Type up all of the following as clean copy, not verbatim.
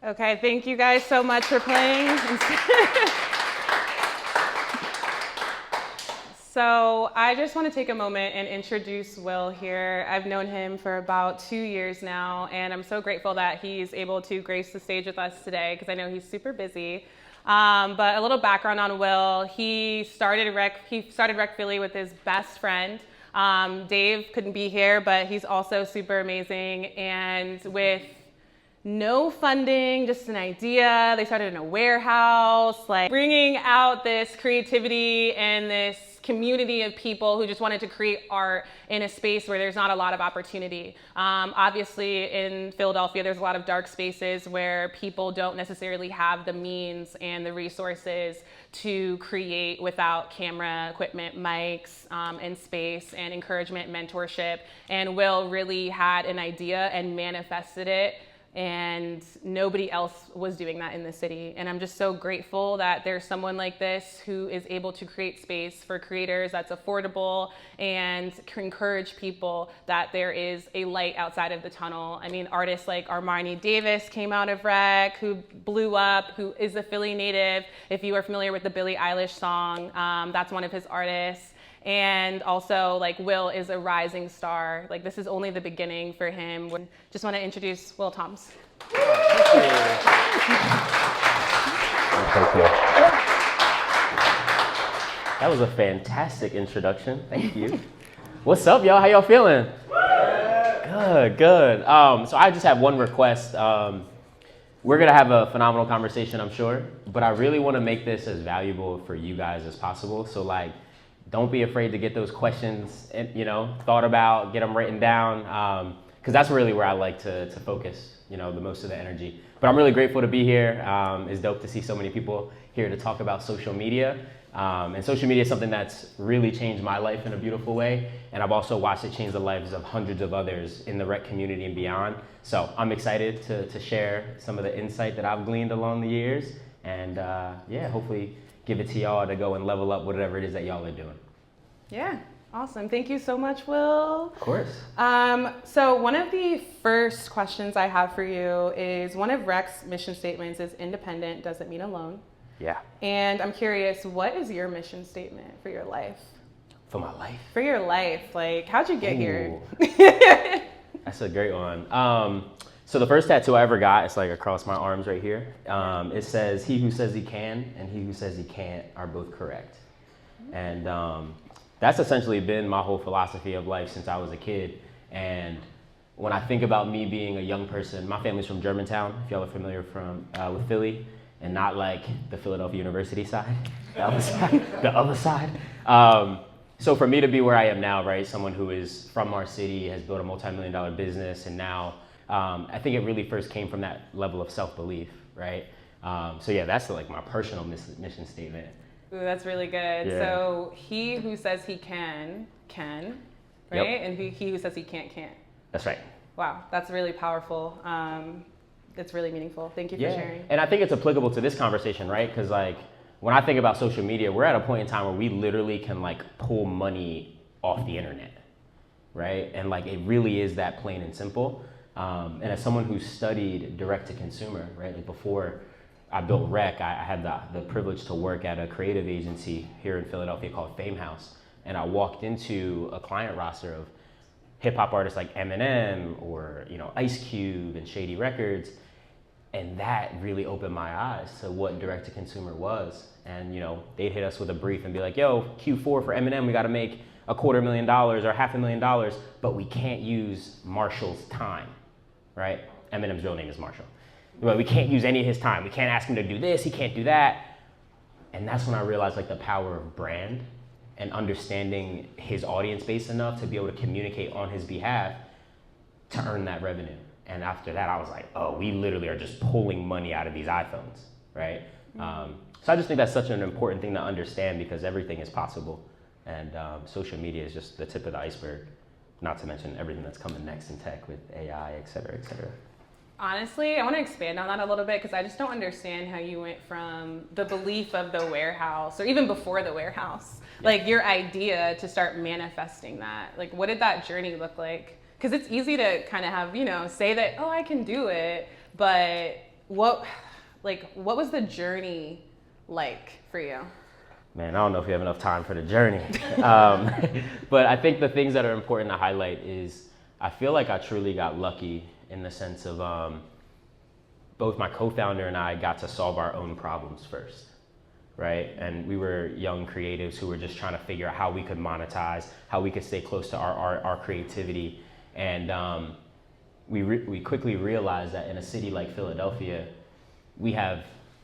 Okay, thank you guys so much for playing. So I just want to take a moment and introduce Will here. I've known him for about 2 years now, and I'm so grateful that he's able to grace the stage with us today because I know he's super busy. But a little background on Will: he started Rec Philly with his best friend. Dave couldn't be here, but he's also super amazing. And with no funding, just an idea, they started in a warehouse, like bringing out this creativity and this community of people who just wanted to create art in a space where there's not a lot of opportunity. Obviously in Philadelphia, there's a lot of dark spaces where people don't necessarily have the means and the resources to create without camera, equipment, mics, and space and encouragement, mentorship. And Will really had an idea and manifested it. And nobody else was doing that in the city. And I'm just so grateful that there's someone like this who is able to create space for creators that's affordable and can encourage people that there is a light outside of the tunnel. I mean, artists like Armani Davis came out of Rec, who blew up, who is a Philly native. If you are familiar with the Billie Eilish song, that's one of his artists. And also, like, Will is a rising star. Like, this is only the beginning for him. Just want to introduce Will Thoms. Thank you. That was a fantastic introduction. Thank you. What's up, y'all? How y'all feeling? Good, good. So I just have one request. We're going to have a phenomenal conversation, I'm sure. But I really want to make this as valuable for you guys as possible. So, like, don't be afraid to get those questions, thought about, get them written down, because that's really where I like to focus, the most of the energy. But I'm really grateful to be here. It's dope to see so many people here to talk about social media. And social media is something that's really changed my life in a beautiful way. And I've also watched it change the lives of hundreds of others in the Rec community and beyond. So I'm excited to share some of the insight that I've gleaned along the years. And hopefully give it to y'all to go and level up whatever it is that y'all are doing. Yeah, awesome. Thank you so much, Will. Of course. So one of the first questions I have for you is one of Rec's mission statements is independent doesn't mean alone. Yeah. And I'm curious, what is your mission statement for your life? For my life? For your life. Like, how'd you get here? That's a great one. So the first tattoo I ever got, it's like across my arms right here. It says, he who says he can and he who says he can't are both correct. And that's essentially been my whole philosophy of life since I was a kid. And when I think about me being a young person, my family's from Germantown, if y'all are familiar with Philly, and not like the Philadelphia University side, the other side. So for me to be where I am now, right, someone who is from our city, has built a multi-million-dollar business, and now I think it really first came from that level of self-belief, right? So yeah, that's like my personal mission statement. Ooh, that's really good. Yeah. So he who says he can, right? Yep. And he who says he can't. That's right. Wow, that's really powerful. It's really meaningful. Thank you for sharing. And I think it's applicable to this conversation, right? Because like when I think about social media, we're at a point in time where we literally can like pull money off the internet, right? And like it really is that plain and simple. And as someone who studied direct to consumer, right? Like before I built Rec, I had the privilege to work at a creative agency here in Philadelphia called Fame House. And I walked into a client roster of hip hop artists like Eminem or, Ice Cube and Shady Records. And that really opened my eyes to what direct to consumer was. And, they'd hit us with a brief and be like, yo, Q4 for Eminem, we got to make $250,000 or $500,000, but we can't use Marshall's time, right? Eminem's real name is Marshall. Well, we can't use any of his time. We can't ask him to do this. He can't do that. And that's when I realized like the power of brand and understanding his audience base enough to be able to communicate on his behalf to earn that revenue. And after that, I was like, oh, we literally are just pulling money out of these iPhones, right? So I just think that's such an important thing to understand because everything is possible. And social media is just the tip of the iceberg, not to mention everything that's coming next in tech with AI, et cetera, et cetera. Honestly, I want to expand on that a little bit because I just don't understand how you went from the belief of the warehouse or even before the warehouse, like your idea to start manifesting that. Like, what did that journey look like? Because it's easy to kind of have, say that, oh, I can do it. But what was the journey like for you? Man, I don't know if we have enough time for the journey. But I think the things that are important to highlight is I feel like I truly got lucky in the sense of both my co-founder and I got to solve our own problems first, right? And we were young creatives who were just trying to figure out how we could monetize, how we could stay close to our creativity. And we quickly realized that in a city like Philadelphia, we have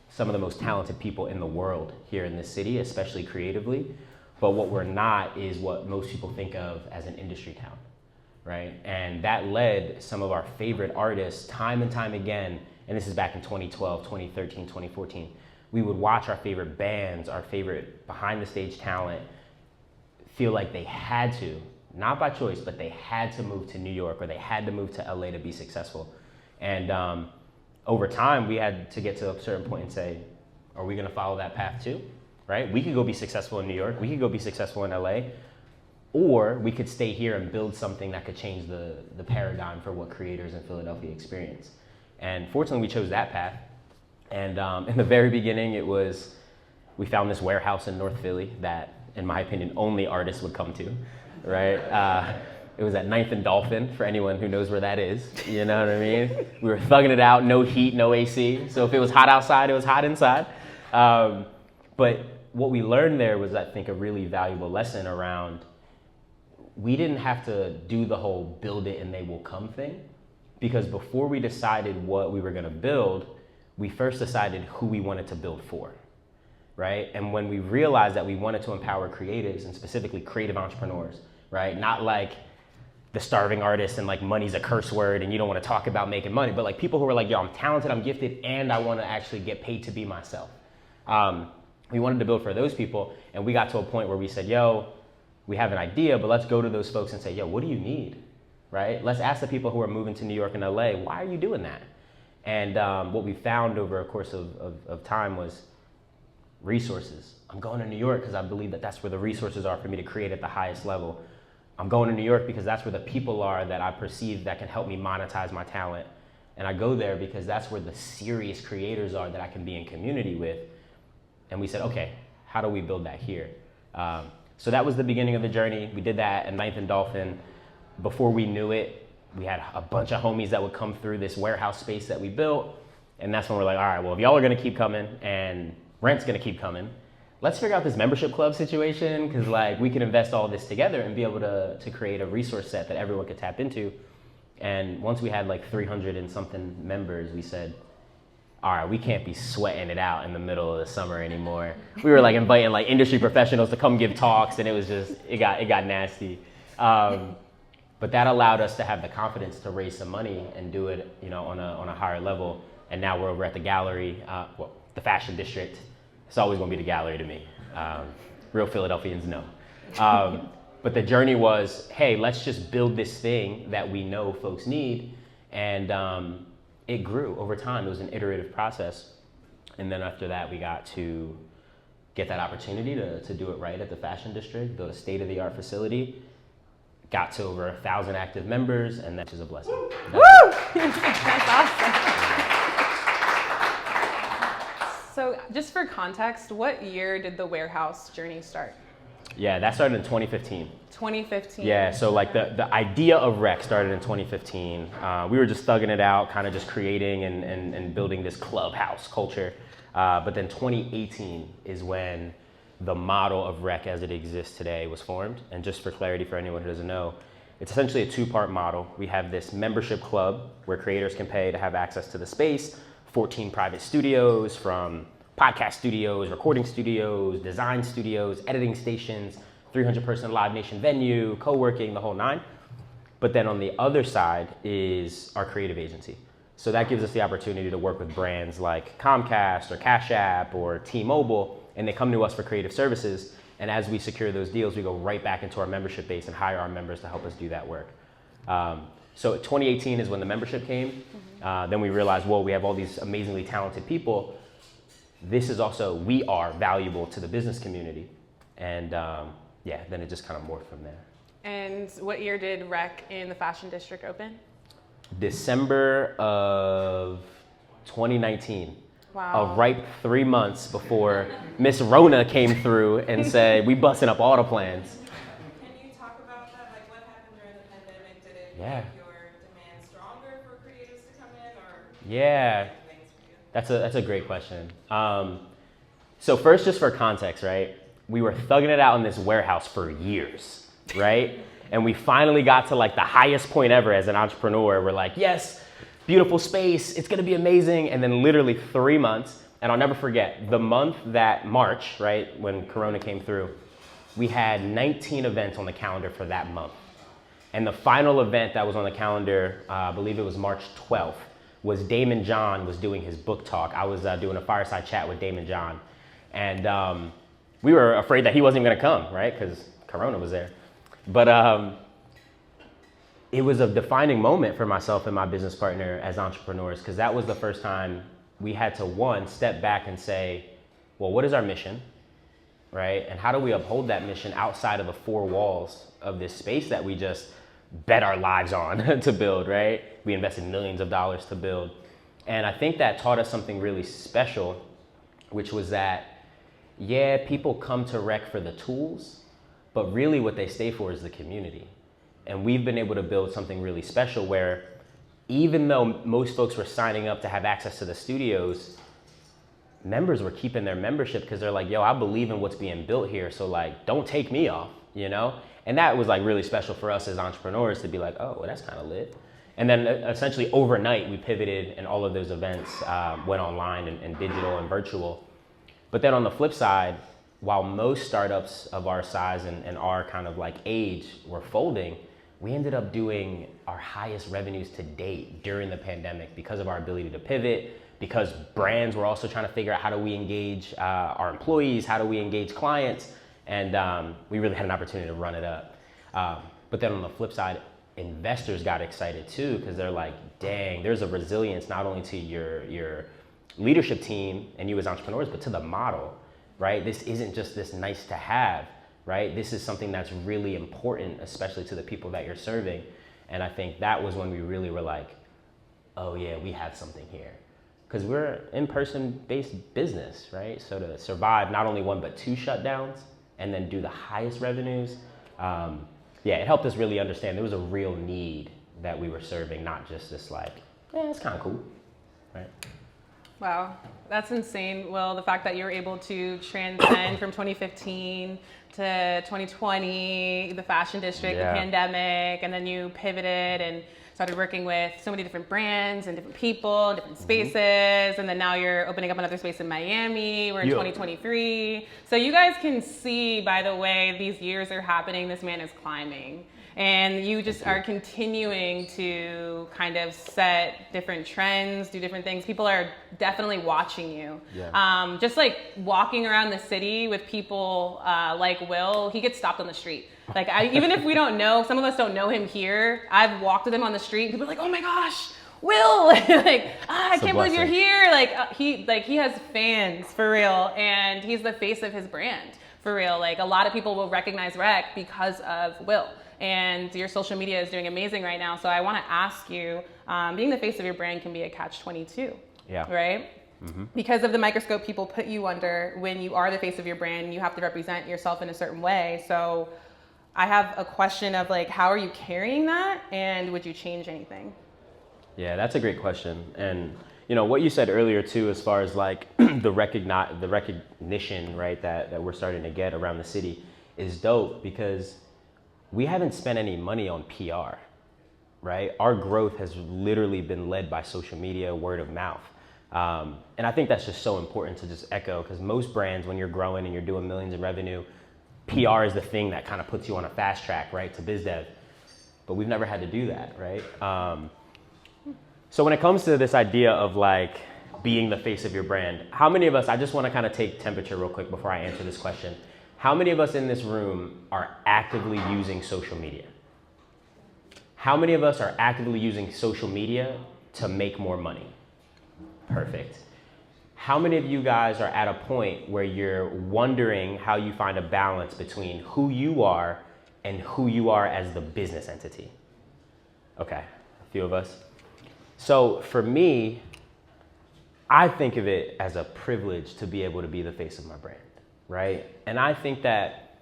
some of the most talented people in the world here in this city, especially creatively. But what we're not is what most people think of as an industry town, right? And that led some of our favorite artists time and time again, and this is back in 2012, 2013, 2014, we would watch our favorite bands, our favorite behind the stage talent feel like they had to, not by choice, but they had to move to New York or they had to move to LA to be successful. And over time, we had to get to a certain point and say, are we gonna follow that path too, right? We could go be successful in New York, we could go be successful in LA, or we could stay here and build something that could change the paradigm for what creators in Philadelphia experience. And fortunately, we chose that path. And in the very beginning, we found this warehouse in North Philly that, in my opinion, only artists would come to, right? It was at 9th and Dolphin, for anyone who knows where that is, you know what I mean? We were thugging it out, no heat, no AC. So if it was hot outside, it was hot inside. But what we learned there was, I think, a really valuable lesson around, we didn't have to do the whole build it and they will come thing. Because before we decided what we were gonna build, we first decided who we wanted to build for, right? And when we realized that we wanted to empower creatives and specifically creative entrepreneurs, right? Not like the starving artist and like money's a curse word and you don't want to talk about making money, but like people who are like, yo, I'm talented, I'm gifted, and I want to actually get paid to be myself. We wanted to build for those people, and we got to a point where we said, yo, we have an idea, but let's go to those folks and say, yo, what do you need, right? Let's ask the people who are moving to New York and LA, why are you doing that? And what we found over a course of time was resources. I'm going to New York because I believe that that's where the resources are for me to create at the highest level. I'm going to New York because that's where the people are that I perceive that can help me monetize my talent. And I go there because that's where the serious creators are that I can be in community with. And we said, okay, how do we build that here? So that was the beginning of the journey. We did that at 9th and Dolphin. Before we knew it, we had a bunch of homies that would come through this warehouse space that we built. And that's when we're like, all right, well, if y'all are gonna keep coming and rent's gonna keep coming, let's figure out this membership club situation, because like we can invest all this together and be able to create a resource set that everyone could tap into. And once we had like 300 and something members, we said, all right, we can't be sweating it out in the middle of the summer anymore. We were like inviting like industry professionals to come give talks, and it was just, it got nasty. But that allowed us to have the confidence to raise some money and do it, you know, on a higher level. And now we're over at the gallery, the fashion district. It's always gonna be the gallery to me. Real Philadelphians know. But the journey was, hey, let's just build this thing that we know folks need. And it grew over time. It was an iterative process. And then after that, we got to get that opportunity to do it right at the fashion district, build a state-of-the-art facility, got to over 1,000 active members, and that's just a blessing. Woo! That's awesome. So just for context, what year did the warehouse journey start? Yeah, that started in 2015. 2015. Yeah, so like the idea of Rec started in 2015. We were just thugging it out, kind of just creating and building this clubhouse culture. But then 2018 is when the model of Rec as it exists today was formed. And just for clarity for anyone who doesn't know, it's essentially a two-part model. We have this membership club where creators can pay to have access to the space, 14 private studios, from podcast studios, recording studios, design studios, editing stations, 300-person Live Nation venue, co-working, the whole nine. But then on the other side is our creative agency. So that gives us the opportunity to work with brands like Comcast or Cash App or T-Mobile, and they come to us for creative services. And as we secure those deals, we go right back into our membership base and hire our members to help us do that work. So 2018 is when the membership came. Then we realized, whoa, we have all these amazingly talented people. This is also, we are valuable to the business community. And yeah, then it just kind of morphed from there. And what year did Rec in the Fashion District open? December of 2019. Wow. A ripe 3 months before Miss Rona came through and said, we busting up all the plans. Can you talk about that? Like, what happened during the pandemic? Did it Yeah. make your demand stronger for creatives to come in, or? Yeah, that's a great question. So first, just for context, right? We were thugging it out in this warehouse for years, right? And we finally got to like the highest point ever as an entrepreneur. We're like, yes, beautiful space, it's gonna be amazing. And then literally 3 months, and I'll never forget, the month that March, right, when Corona came through, we had 19 events on the calendar for that month. And the final event that was on the calendar, I believe it was March 12th, was Damon John was doing his book talk. I was doing a fireside chat with Damon John. And we were afraid that he wasn't even gonna come, right? Because Corona was there. But it was a defining moment for myself and my business partner as entrepreneurs, because that was the first time we had to, one, step back and say, well, what is our mission, right? And how do we uphold that mission outside of the four walls of this space that we just bet our lives on to build, right? We invested millions of dollars to build. And I think that taught us something really special, which was that, yeah, people come to Rec for the tools, but really what they stay for is the community. And we've been able to build something really special where even though most folks were signing up to have access to the studios, members were keeping their membership because they're like, yo, I believe in what's being built here. So like, don't take me off, you know? And that was like really special for us as entrepreneurs to be like, oh, well, that's kind of lit. And then essentially overnight we pivoted and all of those events went online and digital and virtual. But then on the flip side, while most startups of our size and our kind of like age were folding, we ended up doing our highest revenues to date during the pandemic because of our ability to pivot, because brands were also trying to figure out how do we engage our employees, how do we engage clients, and we really had an opportunity to run it up. But then on the flip side, investors got excited too, because they're like, dang, there's a resilience not only to your leadership team and you as entrepreneurs, but to the model, right? This isn't just this nice to have, right? This is something that's really important, especially to the people that you're serving. And I think that was when we really were like, oh yeah, we have something here. Because we're in-person based business, right? So to survive not only one, but two shutdowns and then do the highest revenues, yeah, it helped us really understand there was a real need that we were serving, not just this like, yeah, it's kind of cool, right? Wow, that's insane. Well, the fact that you were able to transcend from 2015 to 2020, the fashion district, the pandemic, and then you pivoted and started working with so many different brands and different people, and different spaces, and then now you're opening up another space in Miami. We're in 2023. So you guys can see, by the way, these years are happening, this man is climbing. And you just are continuing to kind of set different trends, do different things. People are definitely watching you. Yeah. Just like walking around the city with people like Will, he gets stopped on the street. Like even if we don't know, some of us don't know him here, I've walked with him on the street and people are like, oh my gosh, Will, like, I can't believe you're here. He has fans for real, and he's the face of his brand for real. Like a lot of people will recognize Rec because of Will. And your social media is doing amazing right now. So I want to ask you, being the face of your brand can be a catch-22, right? Mm-hmm. Because of the microscope people put you under when you are the face of your brand, you have to represent yourself in a certain way. So I have a question of like, how are you carrying that? And would you change anything? Yeah, that's a great question. And you know, what you said earlier too, as far as like the recognition, right, that we're starting to get around the city is dope, because we haven't spent any money on PR, right? Our growth has literally been led by social media, word of mouth. And I think that's just so important to just echo, because most brands, when you're growing and you're doing millions in revenue, PR is the thing that kind of puts you on a fast track, right, to biz dev. But we've never had to do that, right? So when it comes to this idea of like being the face of your brand, how many of us, I just want to kind of take temperature real quick before I answer this question. How many of us in this room are actively using social media? How many of us are actively using social media to make more money? Perfect. How many of you guys are at a point where you're wondering how you find a balance between who you are and who you are as the business entity? Okay, a few of us. So for me, I think of it as a privilege to be able to be the face of my brand, right? And I think that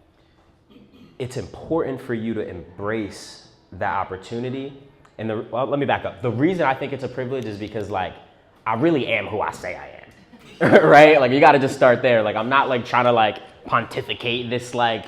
it's important for you to embrace that opportunity. And well, let me back up. The reason I think it's a privilege is because like, I really am who I say I am, right? Like you gotta just start there. Like I'm not like trying to like pontificate this like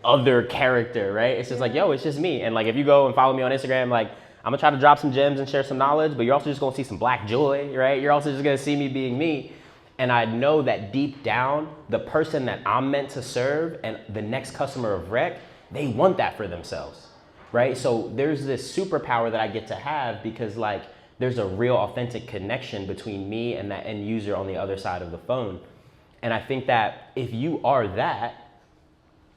other character, right? It's just like, yo, it's just me. And like, if you go and follow me on Instagram, like I'm gonna try to drop some gems and share some knowledge, but you're also just gonna see some black joy, right? You're also just gonna see me being me. And I know that deep down, the person that I'm meant to serve and the next customer of Rec, they want that for themselves, right? So there's this superpower that I get to have because like, there's a real authentic connection between me and that end user on the other side of the phone. And I think that if you are that,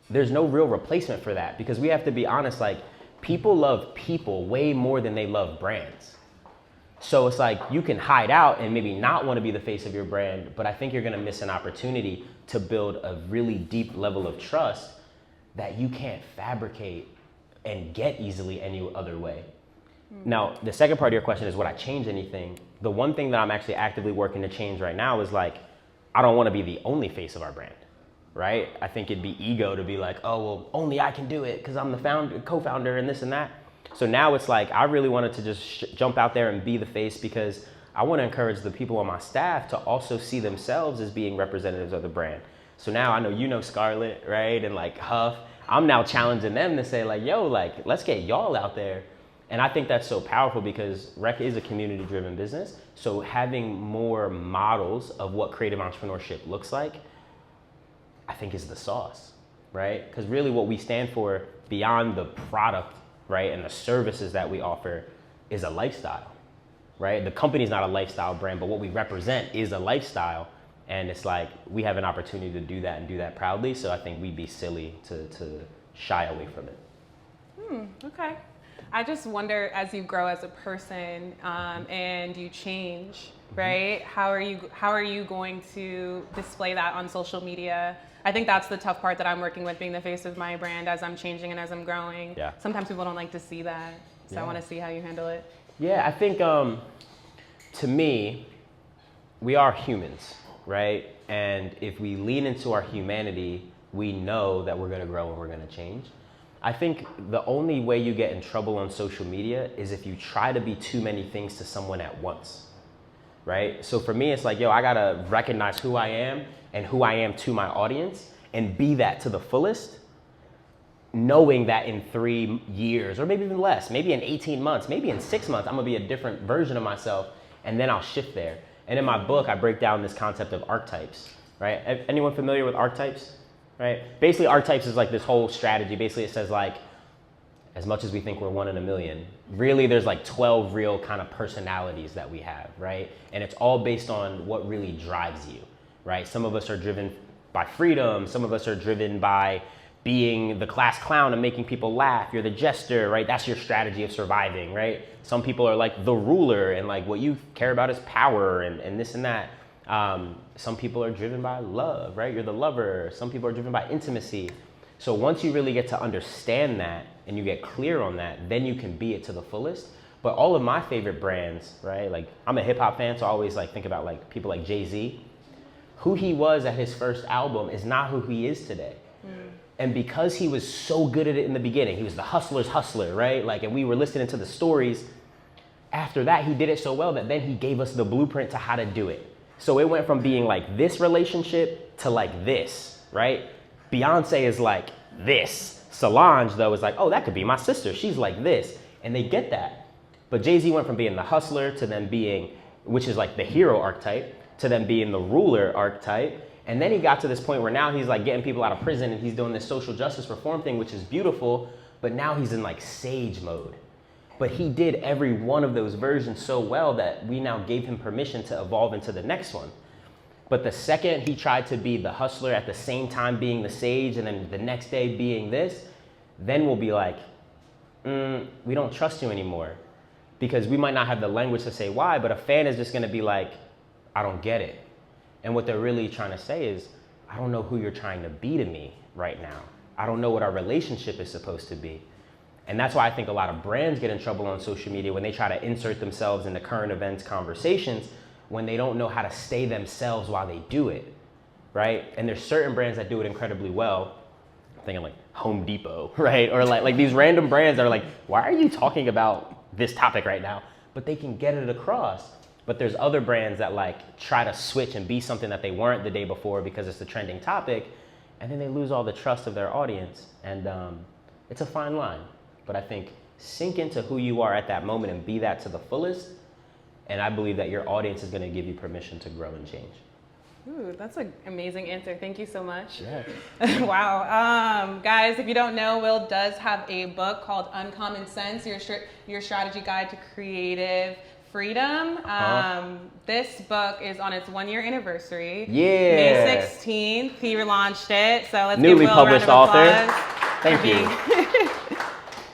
there's no real replacement for that because we have to be honest, like people love people way more than they love brands. So it's like you can hide out and maybe not want to be the face of your brand, but I think you're going to miss an opportunity to build a really deep level of trust that you can't fabricate and get easily any other way. Now, the second part of your question is would I change anything? The one thing that I'm actually actively working to change right now is like, I don't want to be the only face of our brand, right? I think it'd be ego to be like, oh, well, only I can do it because I'm the co-founder and this and that. So now it's like, I really wanted to just jump out there and be the face because I want to encourage the people on my staff to also see themselves as being representatives of the brand. So now I know, you know, Scarlett, right? And like Huff, I'm now challenging them to say like, yo, like, let's get y'all out there. And I think that's so powerful because Rec is a community-driven business. So having more models of what creative entrepreneurship looks like, I think is the sauce, right? Because really what we stand for beyond the product, right, and the services that we offer is a lifestyle, right? The company's not a lifestyle brand, but what we represent is a lifestyle. And it's like we have an opportunity to do that and do that proudly. So I think we'd be silly to shy away from it. Okay. I just wonder, as you grow as a person and you change, right? How are you going to display that on social media? I think that's the tough part that I'm working with, being the face of my brand as I'm changing and as I'm growing. Yeah. Sometimes people don't like to see that, so I want to see how you handle it. Yeah, I think to me, we are humans, right? And if we lean into our humanity, we know that we're going to grow and we're going to change. I think the only way you get in trouble on social media is if you try to be too many things to someone at once, right? So for me, it's like, yo, I gotta recognize who I am and who I am to my audience and be that to the fullest, knowing that in 3 years, or maybe even less, maybe in 18 months, maybe in 6 months, I'm gonna be a different version of myself, and then I'll shift there. And in my book, I break down this concept of archetypes, right? Anyone familiar with archetypes? Right? Basically, archetypes is like this whole strategy. Basically, it says like, as much as we think we're 1 in a million, really there's like 12 real kind of personalities that we have, right? And it's all based on what really drives you, right? Some of us are driven by freedom. Some of us are driven by being the class clown and making people laugh. You're the jester, right? That's your strategy of surviving, right? Some people are like the ruler and like what you care about is power and this and that. Some people are driven by love, right? You're the lover. Some people are driven by intimacy. So once you really get to understand that and you get clear on that, then you can be it to the fullest. But all of my favorite brands, right? Like I'm a hip hop fan, so I always like think about like people like Jay-Z. Who he was at his first album is not who he is today. And because he was so good at it in the beginning, he was the hustler's hustler, right? Like, and we were listening to the stories. After that, he did it so well that then he gave us the blueprint to how to do it. So it went from being like this relationship to like this, right? Beyonce is like this. Solange, though, is like, oh, that could be my sister. She's like this. And they get that. But Jay-Z went from being the hustler to then being, which is like the hero archetype, to then being the ruler archetype. And then he got to this point where now he's like getting people out of prison and he's doing this social justice reform thing, which is beautiful. But now he's in like sage mode. But he did every one of those versions so well that we now gave him permission to evolve into the next one. But the second he tried to be the hustler at the same time being the sage and then the next day being this, then we'll be like, we don't trust you anymore. Because we might not have the language to say why, but a fan is just gonna be like, I don't get it. And what they're really trying to say is, I don't know who you're trying to be to me right now. I don't know what our relationship is supposed to be. And that's why I think a lot of brands get in trouble on social media when they try to insert themselves into current events conversations, when they don't know how to stay themselves while they do it, right? And there's certain brands that do it incredibly well. I'm thinking like Home Depot, right? Or like these random brands that are like, why are you talking about this topic right now? But they can get it across. But there's other brands that like try to switch and be something that they weren't the day before because it's a trending topic, and then they lose all the trust of their audience. And it's a fine line. But I think sink into who you are at that moment and be that to the fullest. And I believe that your audience is going to give you permission to grow and change. Ooh, that's an amazing answer. Thank you so much. Yeah. Wow. Guys, if you don't know, Will does have a book called Uncommon Sense, Your Strategy Guide to Creative Freedom. This book is on its 1-year anniversary. Yeah. May 16th, he relaunched it. So let's Newly give Will published a round of author. applause. Thank you.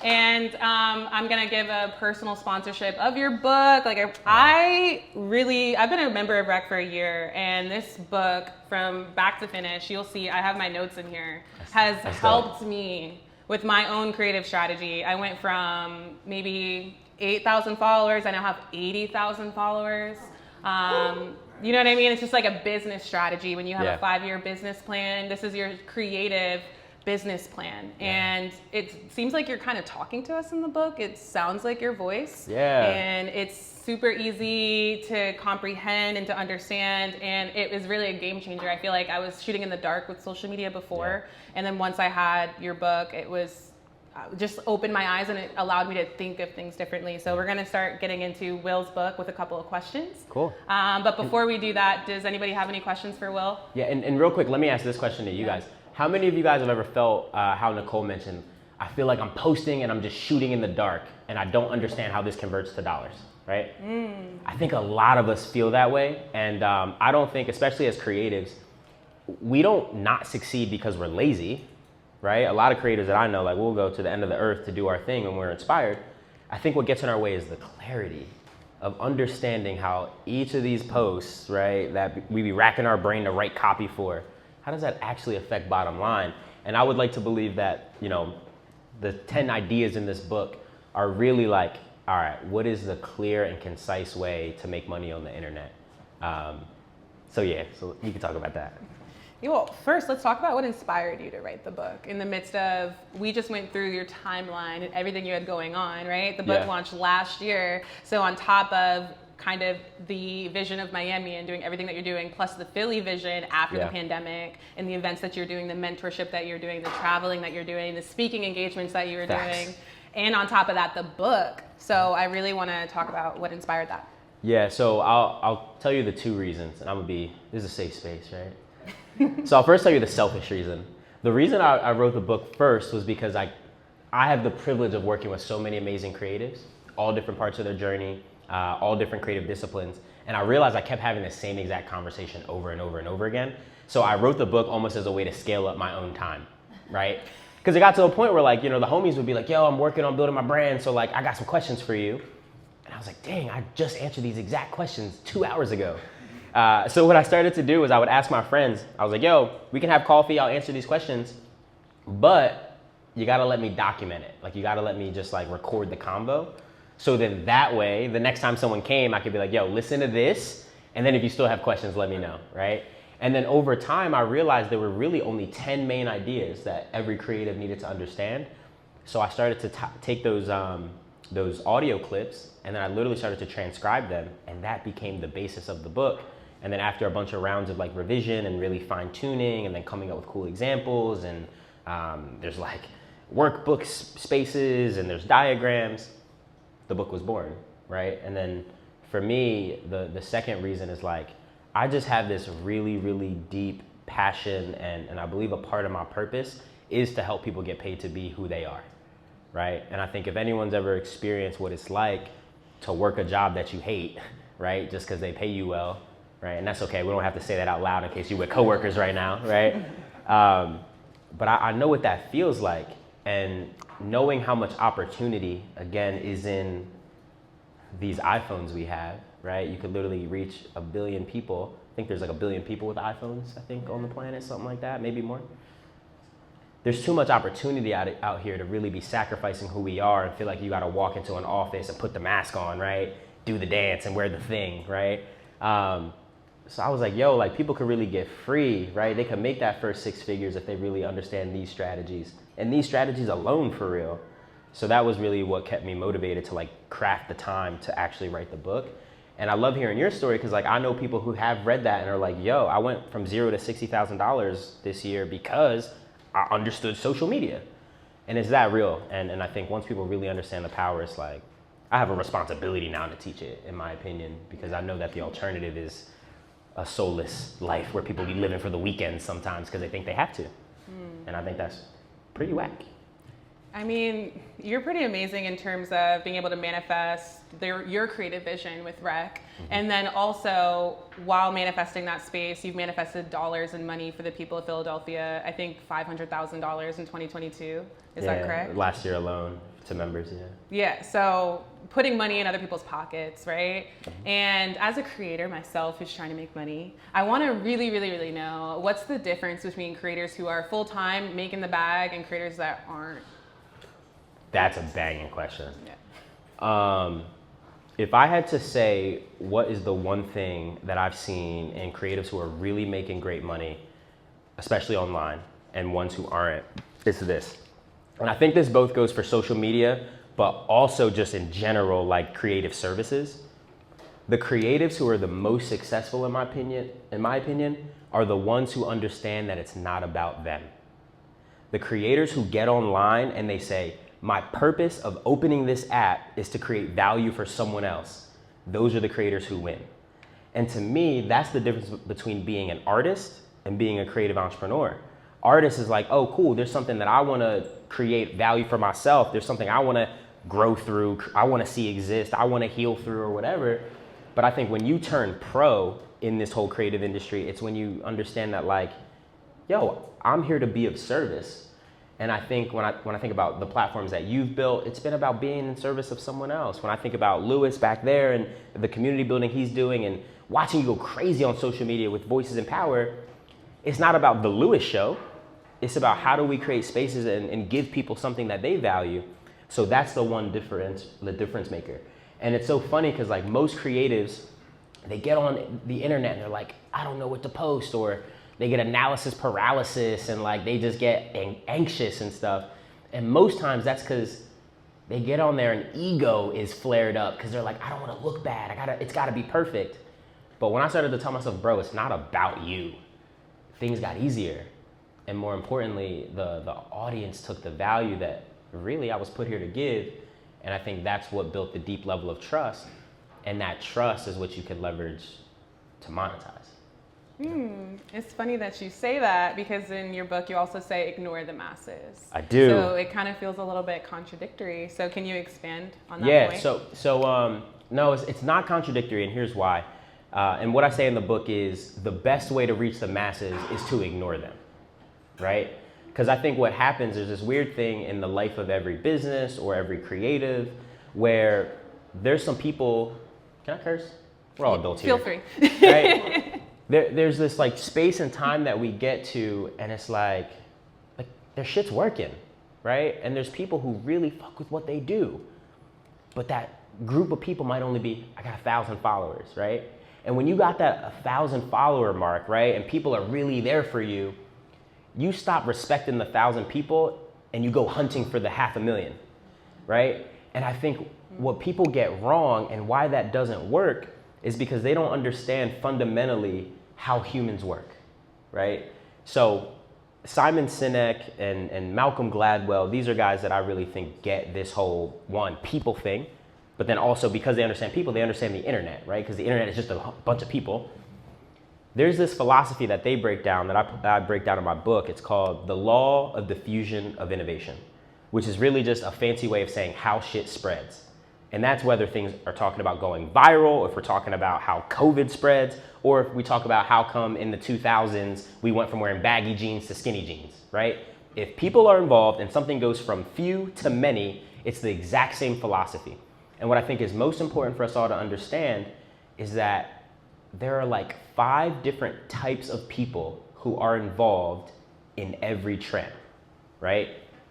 And I'm gonna give a personal sponsorship of your book. Like I've been a member of Rec for a year, and this book from back to finish, you'll see I have my notes in here, has helped me with my own creative strategy. I went from maybe 8,000 followers, I now have 80,000 followers. You know what I mean? It's just like a business strategy. When you have a 5-year business plan, this is your creative business plan. And it seems like you're kind of talking to us in the book. It sounds like your voice. Yeah. And it's super easy to comprehend and to understand. And it was really a game changer. I feel like I was shooting in the dark with social media before. And then once I had your book, it was just opened my eyes and it allowed me to think of things differently. So we're going to start getting into Will's book with a couple of questions. Cool. But before we do that, does anybody have any questions for Will? Yeah, and real quick, let me ask this question to you guys. How many of you guys have ever felt how Nicole mentioned, I feel like I'm posting and I'm just shooting in the dark and I don't understand how this converts to dollars, right? I think a lot of us feel that way. And I don't think, especially as creatives, we don't not succeed because we're lazy, right? A lot of creators that I know, like we'll go to the end of the earth to do our thing when we're inspired. I think what gets in our way is the clarity of understanding how each of these posts, right, that we be racking our brain to write copy for, how does that actually affect bottom line? And I would like to believe that, you know, the 10 ideas in this book are really like, all right, what is the clear and concise way to make money on the internet? So you can talk about that. Yeah, well, first, let's talk about what inspired you to write the book in the midst of, we just went through your timeline and everything you had going on, right? The book launched last year. So on top of kind of the vision of Miami and doing everything that you're doing, plus the Philly vision after the pandemic and the events that you're doing, the mentorship that you're doing, the traveling that you're doing, the speaking engagements that you were doing, and on top of that, the book. So I really want to talk about what inspired that. Yeah, so I'll tell you the 2 reasons, and this is a safe space, right? So I'll first tell you the selfish reason. The reason I wrote the book first was because I have the privilege of working with so many amazing creatives, all different parts of their journey, all different creative disciplines. And I realized I kept having the same exact conversation over and over and over again. So I wrote the book almost as a way to scale up my own time, right? Because it got to a point where like, you know, the homies would be like, yo, I'm working on building my brand. So like, I got some questions for you. And I was like, dang, I just answered these exact questions 2 hours ago. So what I started to do was I would ask my friends, I was like, yo, we can have coffee, I'll answer these questions, but you gotta let me document it. Like you gotta let me just like record the convo. So then that way, the next time someone came, I could be like, yo, listen to this. And then if you still have questions, let me know, right? And then over time, I realized there were really only 10 main ideas that every creative needed to understand. So I started to take those audio clips and then I literally started to transcribe them. And that became the basis of the book. And then after a bunch of rounds of like revision and really fine tuning and then coming up with cool examples and there's like workbook spaces and there's diagrams, the book was born, right? And then for me, the second reason is like, I just have this really, really deep passion and I believe a part of my purpose is to help people get paid to be who they are, right? And I think if anyone's ever experienced what it's like to work a job that you hate, right? Just because they pay you well, right? And that's okay. We don't have to say that out loud in case you're with coworkers right now, right? But I know what that feels like. And knowing how much opportunity, again, is in these iPhones we have, right? You could literally reach 1 billion people. I think there's like 1 billion people with iPhones, I think, on the planet, something like that, maybe more. There's too much opportunity out here to really be sacrificing who we are and feel like you got to walk into an office and put the mask on, right? Do the dance and wear the thing, right? So I was like, yo, like people could really get free, right? They could make that first 6 figures if they really understand these strategies and these strategies alone for real. So that was really what kept me motivated to like craft the time to actually write the book. And I love hearing your story because like I know people who have read that and are like, yo, I went from $0 to $60,000 this year because I understood social media. And it's that real. And I think once people really understand the power, it's like, I have a responsibility now to teach it, in my opinion, because I know that the alternative is a soulless life where people be living for the weekend sometimes because they think they have to. And I think that's pretty whack. I mean, you're pretty amazing in terms of being able to manifest your creative vision with Rec. And then also, while manifesting that space, you've manifested dollars and money for the people of Philadelphia. I think $500,000 in 2022. Is that correct? Last year alone to members, yeah. Yeah, so putting money in other people's pockets, right? And as a creator myself who's trying to make money, I want to really, really, really know what's the difference between creators who are full-time making the bag and creators that aren't? That's a banging question. Yeah. If I had to say what is the one thing that I've seen in creatives who are really making great money, especially online, and ones who aren't, it's this. And I think this both goes for social media, but also just in general, like creative services. The creatives who are the most successful, in my opinion, are the ones who understand that it's not about them. The creators who get online and they say, my purpose of opening this app is to create value for someone else. Those are the creators who win. And to me, that's the difference between being an artist and being a creative entrepreneur. Artist is like, oh, cool, there's something that I want to create value for myself. There's something I want to grow through. I want to see exist. I want to heal through or whatever. But I think when you turn pro in this whole creative industry, it's when you understand that like, yo, I'm here to be of service. And I think when I think about the platforms that you've built, it's been about being in service of someone else. When I think about Lewis back there and the community building he's doing and watching you go crazy on social media with Voices in Power, it's not about the Lewis show. It's about how do we create spaces and give people something that they value. So that's the difference maker. And it's so funny because like most creatives, they get on the internet and they're like, I don't know what to post, or they get analysis paralysis and like they just get anxious and stuff. And most times that's because they get on there and ego is flared up because they're like, I don't want to look bad. It's got to be perfect. But when I started to tell myself, bro, it's not about you, things got easier. And more importantly, the audience took the value that really I was put here to give. And I think that's what built the deep level of trust. And that trust is what you can leverage to monetize. It's funny that you say that because in your book you also say ignore the masses. I do. So it kind of feels a little bit contradictory. So can you expand on that point? Yeah, no, it's not contradictory, and here's why. And what I say in the book is the best way to reach the masses is to ignore them, right? Because I think what happens is this weird thing in the life of every business or every creative where there's some people, can I curse? We're all adults here. Feel free. Right? There's this like space and time that we get to, and it's like their shit's working, right? And there's people who really fuck with what they do. But that group of people might only be, I got 1,000 followers, right? And when you got that 1,000 follower mark, right, and people are really there for you, you stop respecting the 1,000 people and you go hunting for the 500,000, right? And I think what people get wrong and why that doesn't work is because they don't understand fundamentally how humans work, right? So Simon Sinek and Malcolm Gladwell, these are guys that I really think get this whole people thing, but then also because they understand people, they understand the internet, right? Because the internet is just a bunch of people. There's this philosophy that they break down that I break down in my book. It's called the law of diffusion of innovation, which is really just a fancy way of saying how shit spreads. And that's whether things are talking about going viral, or if we're talking about how COVID spreads, or if we talk about how come in the 2000s we went from wearing baggy jeans to skinny jeans, right? If people are involved and something goes from few to many, it's the exact same philosophy. And what I think is most important for us all to understand is that there are like 5 different types of people who are involved in every trend, right?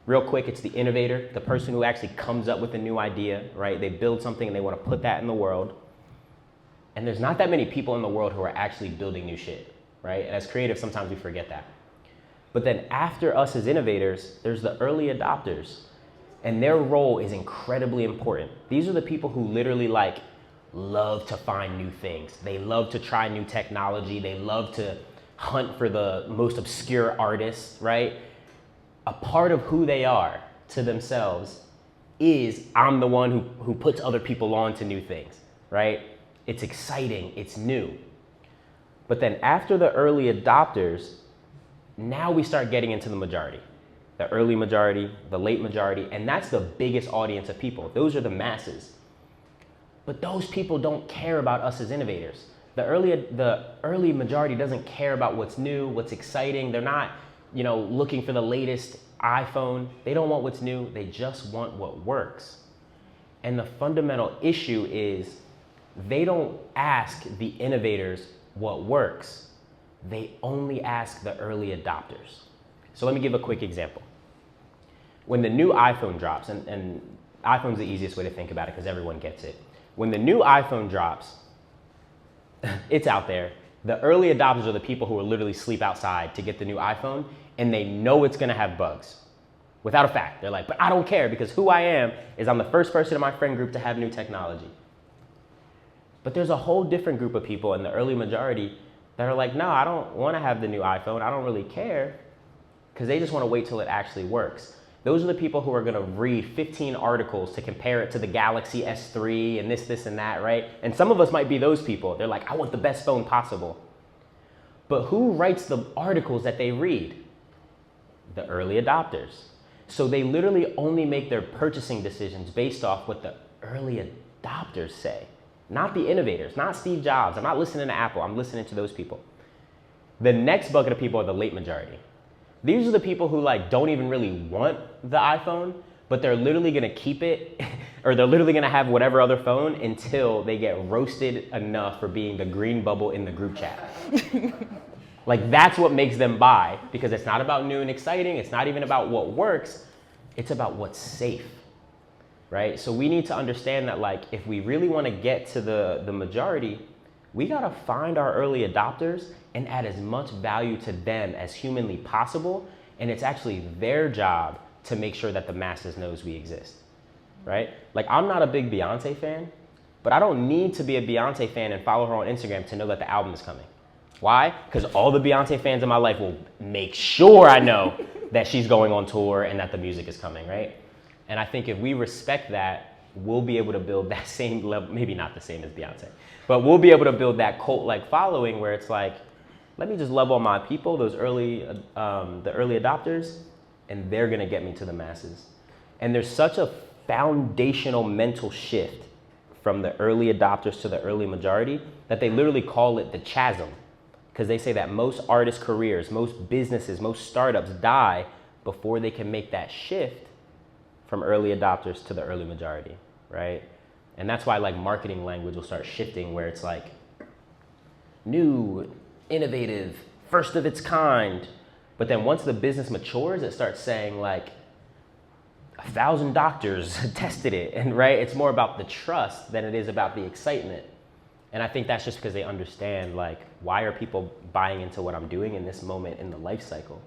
Real quick, it's the innovator, the person who actually comes up with a new idea, right? They build something and they want to put that in the world. And there's not that many people in the world who are actually building new shit, right? And as creatives, sometimes we forget that. But then after us as innovators, there's the early adopters. And their role is incredibly important. These are the people who literally like love to find new things. They love to try new technology. They love to hunt for the most obscure artists, right? A part of who they are to themselves is I'm the one who puts other people on to new things, right? It's exciting, it's new. But then after the early adopters, now we start getting into the majority. The early majority, the late majority, and that's the biggest audience of people. Those are the masses. But those people don't care about us as innovators. The early majority doesn't care about what's new, what's exciting. They're not, looking for the latest iPhone. They don't want what's new. They just want what works. And the fundamental issue is they don't ask the innovators what works. They only ask the early adopters. So let me give a quick example. When the new iPhone drops, and iPhone's the easiest way to think about it because everyone gets it. When the new iPhone drops, it's out there. The early adopters are the people who will literally sleep outside to get the new iPhone, and they know it's gonna have bugs. Without a fact, they're like, but I don't care because who I am is I'm the first person in my friend group to have new technology. But there's a whole different group of people in the early majority that are like, no, I don't wanna have the new iPhone. I don't really care, because they just wanna wait till it actually works. Those are the people who are gonna read 15 articles to compare it to the Galaxy S3 and this, and that, right? And some of us might be those people. They're like, I want the best phone possible. But who writes the articles that they read? The early adopters. So they literally only make their purchasing decisions based off what the early adopters say. Not the innovators, not Steve Jobs. I'm not listening to Apple, I'm listening to those people. The next bucket of people are the late majority. These are the people who don't even really want the iPhone, but they're literally gonna keep it, or they're literally gonna have whatever other phone until they get roasted enough for being the green bubble in the group chat. That's what makes them buy, because it's not about new and exciting, it's not even about what works, it's about what's safe, right? So we need to understand that if we really wanna get to the majority, we gotta find our early adopters and add as much value to them as humanly possible. And it's actually their job to make sure that the masses knows we exist, right? I'm not a big Beyonce fan, but I don't need to be a Beyonce fan and follow her on Instagram to know that the album is coming. Why? Because all the Beyonce fans in my life will make sure I know that she's going on tour and that the music is coming, right? And I think if we respect that, we'll be able to build that same level, maybe not the same as Beyonce, but we'll be able to build that cult-like following where it's let me just love on my people, those the early adopters, and they're gonna get me to the masses. And there's such a foundational mental shift from the early adopters to the early majority that they literally call it the chasm, because they say that most artist careers, most businesses, most startups die before they can make that shift from early adopters to the early majority, right? And that's why marketing language will start shifting where it's new, innovative, first of its kind. But then once the business matures, it starts saying 1,000 doctors tested it. And right, it's more about the trust than it is about the excitement. And I think that's just because they understand why are people buying into what I'm doing in this moment in the life cycle.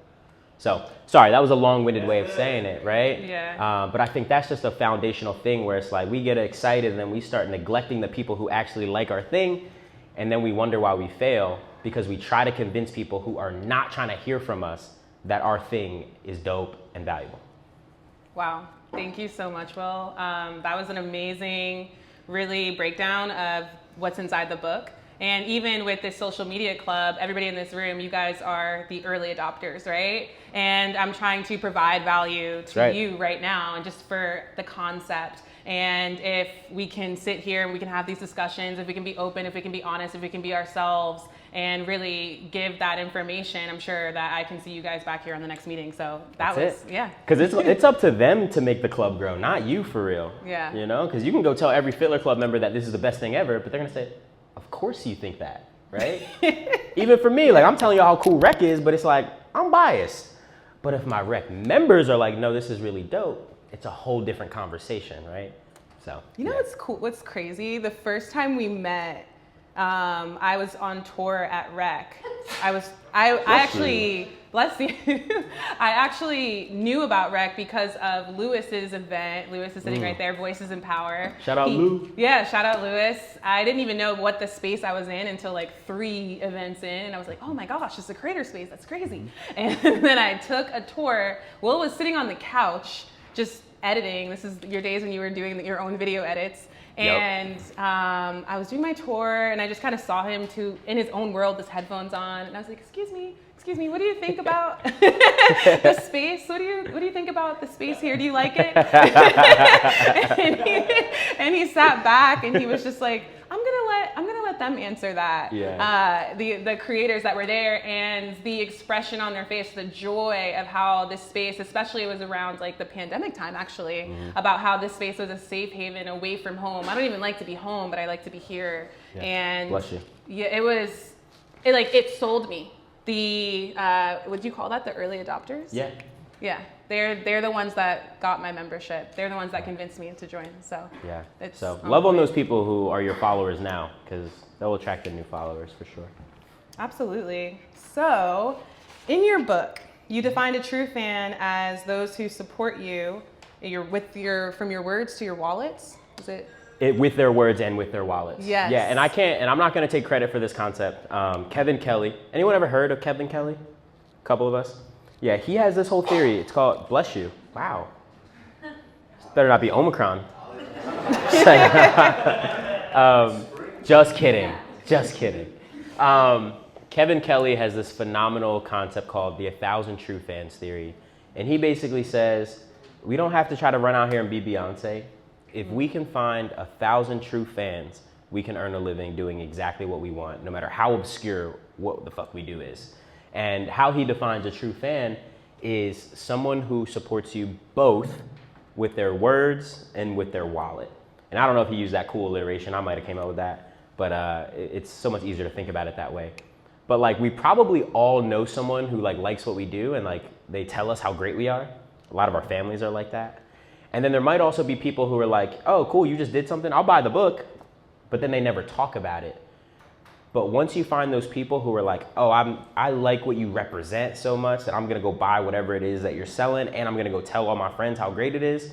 So, sorry, that was a long-winded way of saying it, right? Yeah. But I think that's just a foundational thing where it's we get excited and then we start neglecting the people who actually like our thing. And then we wonder why we fail, because we try to convince people who are not trying to hear from us that our thing is dope and valuable. Wow, thank you so much, Will. That was an amazing, really breakdown of what's inside the book. And even with this social media club, everybody in this room, you guys are the early adopters, right? And I'm trying to provide value to you right now, and just for the concept. And if we can sit here and we can have these discussions, if we can be open, if we can be honest, if we can be ourselves and really give that information, I'm sure that I can see you guys back here on the next meeting. So yeah. Because it's up to them to make the club grow, not you for real. Yeah. Because you can go tell every Fitler Club member that this is the best thing ever, but they're gonna say, of course you think that, right? Even for me, I'm telling you how cool rec is, but it's I'm biased. But if my rec members are no, this is really dope, it's a whole different conversation, right? So what's cool? What's crazy? The first time we met, I was on tour at Rec. I actually, bless you. I actually knew about Rec because of Lewis's event. Lewis is sitting right there, Voices in Power. Shout out Lou. Yeah, shout out Lewis. I didn't even know what the space I was in until like 3 events in. And I was like, oh my gosh, it's a creator space. That's crazy. And then I took a tour. Will was sitting on the couch just editing. This is your days when you were doing your own video edits. And I was doing my tour, and I just kind of saw him in his own world, with headphones on, and I was like, excuse me, what do you think about the space? What do you think about the space here? Do you like it? and he sat back, and he was just like, I'm gonna let them answer that. Yeah. The creators that were there, and the expression on their face, the joy of how this space, especially it was around like the pandemic time actually, about how this space was a safe haven away from home. I don't even like to be home, but I like to be here. Yeah. And bless you. Yeah, it sold me. Would you call that the early adopters? Yeah. Yeah, they're the ones that got my membership. They're the ones that convinced me to join. So yeah, it's so love on those people who are your followers now, because they'll attract the new followers for sure. Absolutely. So, in your book, you defined a true fan as those who support you. From your words to your wallets. Is it? With their words and with their wallets. Yes. Yeah, and I'm not going to take credit for this concept. Kevin Kelly. Anyone ever heard of Kevin Kelly? A couple of us. Yeah, he has this whole theory. It's called bless you. Wow. Better not be Omicron. Just kidding. Kevin Kelly has this phenomenal concept called the 1,000 True Fans theory. And he basically says, we don't have to try to run out here and be Beyonce. If we can find 1,000 true fans, we can earn a living doing exactly what we want, no matter how obscure what the fuck we do is. And how he defines a true fan is someone who supports you both with their words and with their wallet. And I don't know if he used that cool alliteration. I might have came up with that, but it's so much easier to think about it that way. But like, we probably all know someone who like likes what we do and like they tell us how great we are. A lot of our families are like that. And then there might also be people who are like, oh, cool, you just did something, I'll buy the book, but then they never talk about it. But once you find those people who are like, oh, I like what you represent so much that I'm gonna go buy whatever it is that you're selling, and I'm gonna go tell all my friends how great it is,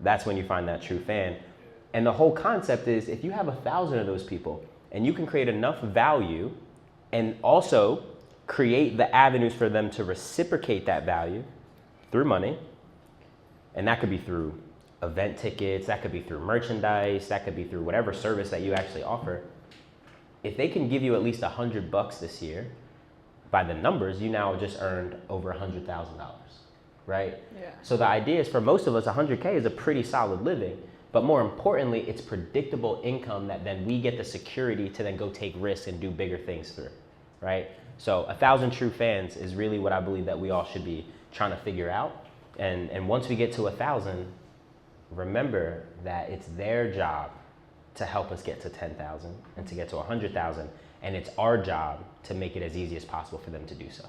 that's when you find that true fan. And the whole concept is, if you have 1,000 of those people and you can create enough value and also create the avenues for them to reciprocate that value through money, and that could be through event tickets, that could be through merchandise, that could be through whatever service that you actually offer. If they can give you at least $100 this year, by the numbers, you now just earned over $100,000, right? Yeah. So the idea is, for most of us, 100K is a pretty solid living, but more importantly, it's predictable income that then we get the security to then go take risks and do bigger things through, right? So 1,000 true fans is really what I believe that we all should be trying to figure out. And once we get to 1,000, remember that it's their job to help us get to 10,000 and to get to 100,000. And it's our job to make it as easy as possible for them to do so.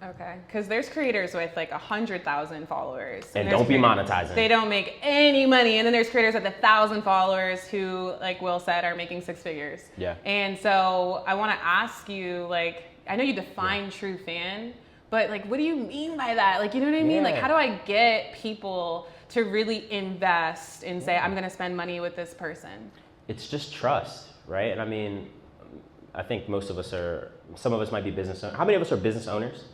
Okay, because there's creators with like 100,000 followers. And don't be monetizing. They don't make any money. And then there's creators with 1,000 followers who, like Will said, are making 6 figures. Yeah. And so I want to ask you, like, I know you define true fan, but like, what do you mean by that? Like, you know what I mean? Like, how do I get people to really invest and say, I'm going to spend money with this person? It's just trust, right? And I mean, I think most of us are, some of us might be business owners. How many of us are business owners?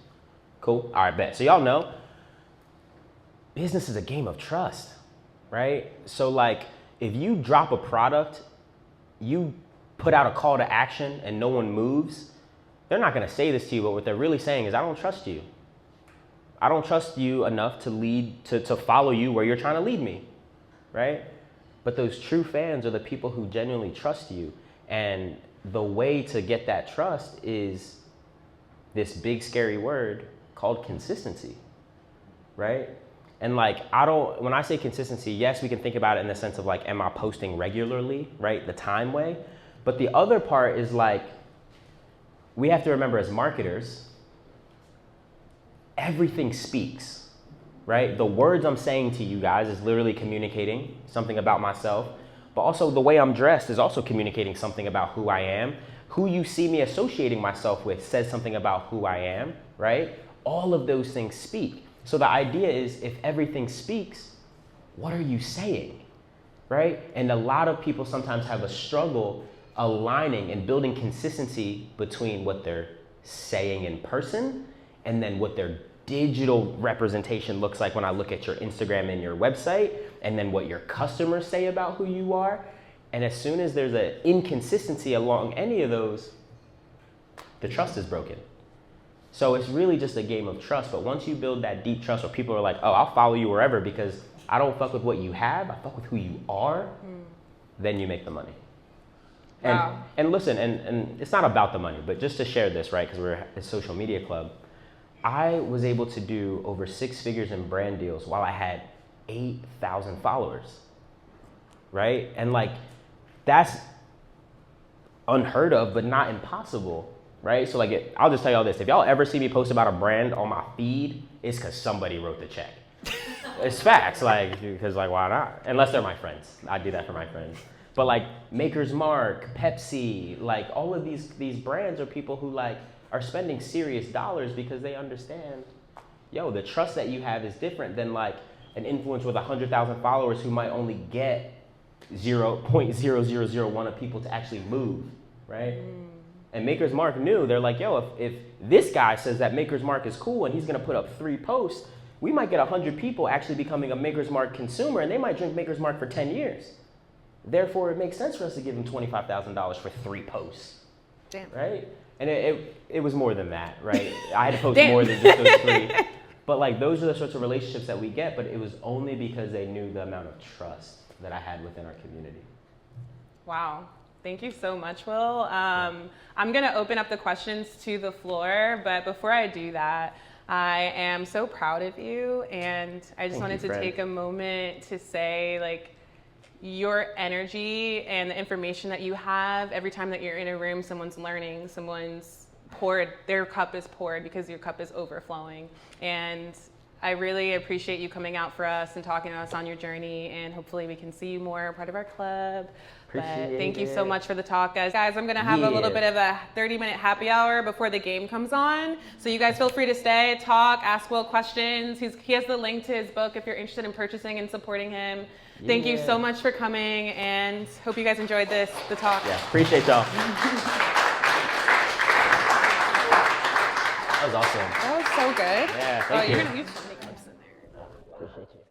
Cool. All right, bet. So y'all know, business is a game of trust, right? So like, if you drop a product, you put out a call to action and no one moves, they're not going to say this to you, but what they're really saying is, I don't trust you. I don't trust you enough to follow you where you're trying to lead me, right? But those true fans are the people who genuinely trust you. And the way to get that trust is this big scary word called consistency, right? And like, when I say consistency, yes, we can think about it in the sense of like, am I posting regularly, right? The time way. But the other part is like, we have to remember as marketers, everything speaks, right? The words I'm saying to you guys is literally communicating something about myself, but also the way I'm dressed is also communicating something about who I am. Who you see me associating myself with says something about who I am, right? All of those things speak. So the idea is, if everything speaks, what are you saying, right? And a lot of people sometimes have a struggle aligning and building consistency between what they're saying in person and then what their digital representation looks like when I look at your Instagram and your website, and then what your customers say about who you are. And as soon as there's an inconsistency along any of those, the trust is broken. So it's really just a game of trust. But once you build that deep trust where people are like, oh, I'll follow you wherever because I don't fuck with what you have, I fuck with who you are, then you make the money. Wow. And listen, and it's not about the money, but just to share this, right, because we're a social media club, I was able to do over 6 figures in brand deals while I had 8,000 followers, right? And like, that's unheard of, but not impossible, right? So like, I'll just tell y'all this. If y'all ever see me post about a brand on my feed, it's because somebody wrote the check. It's facts, like, because like, why not? Unless they're my friends. I do that for my friends. But like Maker's Mark, Pepsi, like all of these brands are people who like are spending serious dollars because they understand, yo, the trust that you have is different than like an influencer with 100,000 followers who might only get 0.0001 of people to actually move, right? And Maker's Mark knew, they're like, yo, if this guy says that Maker's Mark is cool and he's gonna put up 3 posts, we might get 100 people actually becoming a Maker's Mark consumer, and they might drink Maker's Mark for 10 years. Therefore, it makes sense for us to give them $25,000 for 3 posts. Damn. Right? And it was more than that, right? I had to post more than just those 3. But like, those are the sorts of relationships that we get, but it was only because they knew the amount of trust that I had within our community. Wow. Thank you so much, Will. I'm going to open up the questions to the floor, but before I do that, I am so proud of you, and I just wanted to take a moment to say, like, your energy and the information that you have every time that you're in a room, someone's learning, someone's poured, their cup is poured because your cup is overflowing. And I really appreciate you coming out for us and talking to us on your journey, and hopefully we can see you more part of our club. But thank you so much for the talk, guys. Guys, I'm gonna have a little bit of a 30-minute happy hour before the game comes on. So you guys feel free to stay, talk, ask Will questions. He has the link to his book if you're interested in purchasing and supporting him. Thank you so much for coming, and hope you guys enjoyed the talk. Yeah, appreciate y'all. That was awesome. That was so good. Yeah, thank you. You're gonna make clips in there. Appreciate you.